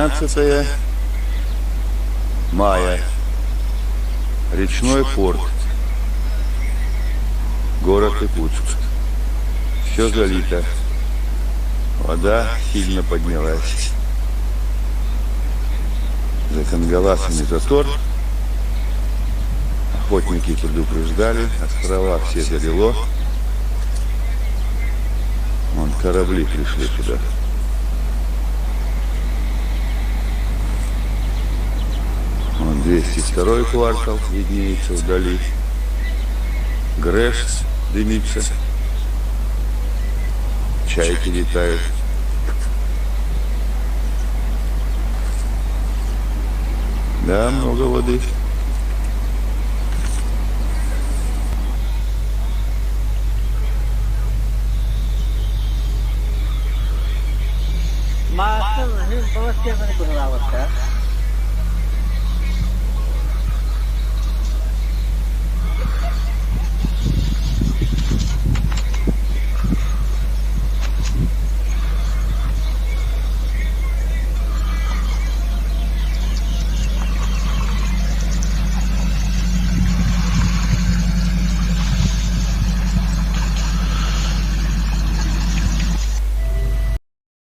12 мая. Речной порт. Город Иркутск. Все залито. Вода сильно поднялась. За Кангаласами затор. Охотники предупреждали. Острова все залило. Вон корабли пришли туда. Вон 202-й квартал виднеется вдали. Грэш дымится. Чайки летают. Да, много воды. Master, ini bawa siapa nih,